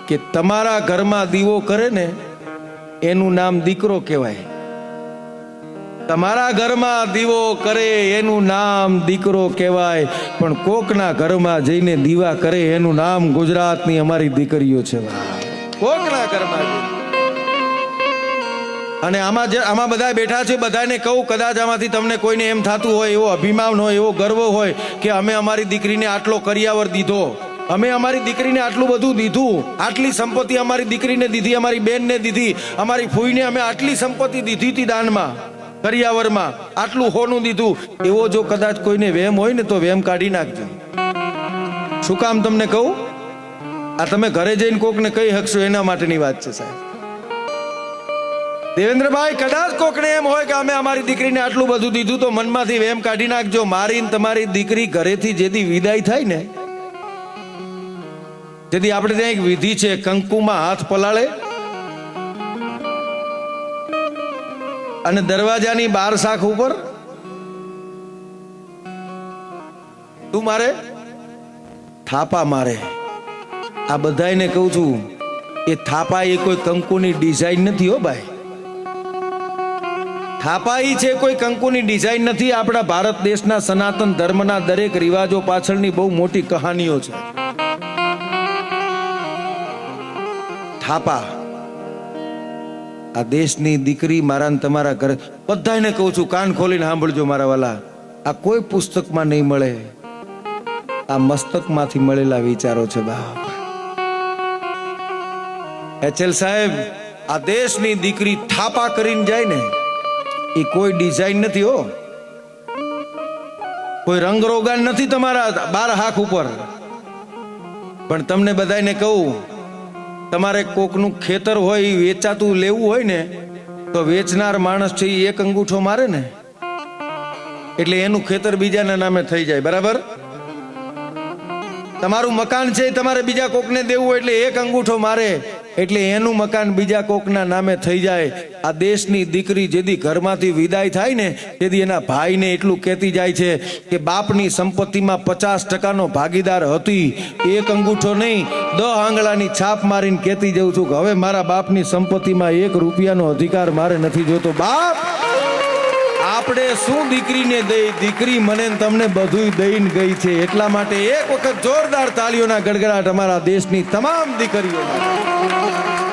કે તમારા ઘરમાં દીવો કરે ને એનું નામ દીકરો કહેવાય. તમારા ઘરમાં દીવો કરે એનું નામ દીકરો કહેવાય, પણ કોકના ઘરમાં જઈને દીવા કરે એનું નામ ગુજરાતની અમારી દીકરીઓ છે. કોકના ઘરમાં. અને આમાં બધા બેઠા છે, બધાને કહું, કદાચ આમાંથી તમને કોઈને એમ થતું હોય, એવો અભિમાન હોય, એવો ગર્વ હોય કે અમે અમારી દીકરીને આટલો કરિયાવર દીધો, અમે અમારી દીકરીને આટલું બધું દીધું, આટલી સંપત્તિ અમારી દીકરીને દીધી, અમારી બેનને દીધી, અમારી ફૂઈને અમે આટલી સંપત્તિ દીધી હતી દાનમાં, કરિયાવરમાં આટલું હોનું દીધું. એવો જો કદાચ કોઈને વહેમ હોય ને તો વહેમ કાઢી નાખજો. શું કામ તમને કહું? આ તમે ઘરે જઈને કોકને કહી શકશો એના માટેની વાત છે સાહેબ. દેવેન્દ્રભાઈ, કદાચ કોકને એમ હોય કે અમે અમારી દીકરીને આટલું બધું દીધું તો મનમાંથી વહેમ કાઢી નાખજો. મારીને તમારી દીકરી ઘરેથી જેથી વિદાય થાય ને, તેથી આપણે ત્યાં એક વિધિ છે, કંકુમાં હાથ પલાળે અને દરવાજાની બાર શાખ ઉપર તું મારે થાપા મારે. આ બધાને કહું છું, એ થાપા એ કોઈ કંકુની ડિઝાઇન નથી હો ભાઈ. થાપા ઈ છે કોઈ કંકુની ડિઝાઇન નથી. આપણા ભારત દેશના સનાતન ધર્મના દરેક રિવાજો પાછળની બહુ મોટી કહાનીઓ છે. થાપા આ દેશની દીકરી મારા ને તમારા ઘરે બધાને કહું છું, કાન ખોલીને સાંભળજો મારા વાલા. આ કોઈ પુસ્તકમાં નહીં મળે, આ મસ્તકમાંથી મળેલા વિચારો છે બાપ. એચએલ સાહેબ, આ દેશની દીકરી થાપા કરીને જાય ને, એ કોઈ ડિઝાઇન નથી હો, કોઈ રંગરોગાન નથી તમારા 12 હાથ ઉપર. પણ તમને બધાને કહું, તમારે કોકનું ખેતર હોય વેચાતું લેવું હોય ને, તો વેચનાર માણસ છે એક અંગૂઠો મારે ને એટલે એનું ખેતર બીજાના નામે થઈ જાય. બરાબર? તમારું મકાન છે તમારે બીજા કોકને દેવું હોય એટલે એક અંગૂઠો મારે એટલે એનું મકાન બીજા કોકના નામે થઈ જાય. આ દેશની દીકરી જેથી ઘરમાંથી વિદાય થાય ને, તેથી એના ભાઈને એટલું કહેતી જાય છે કે બાપની સંપત્તિમાં 50% ભાગીદાર હતી. એક અંગૂઠો નહીં, 10 આંગળાની છાપ મારીને કહેતી જઉં છું કે હવે મારા બાપની સંપત્તિમાં 1 રૂપિયાનો અધિકાર મારે નથી જોતો. બાપ, આપણે શું દીકરીને દઈ? દીકરી મને તમને બધું દઈને ગઈ છે. એટલા માટે એક વખત જોરદાર તાળીઓના ગડગડાટ અમારા દેશની તમામ દીકરીઓ માટે.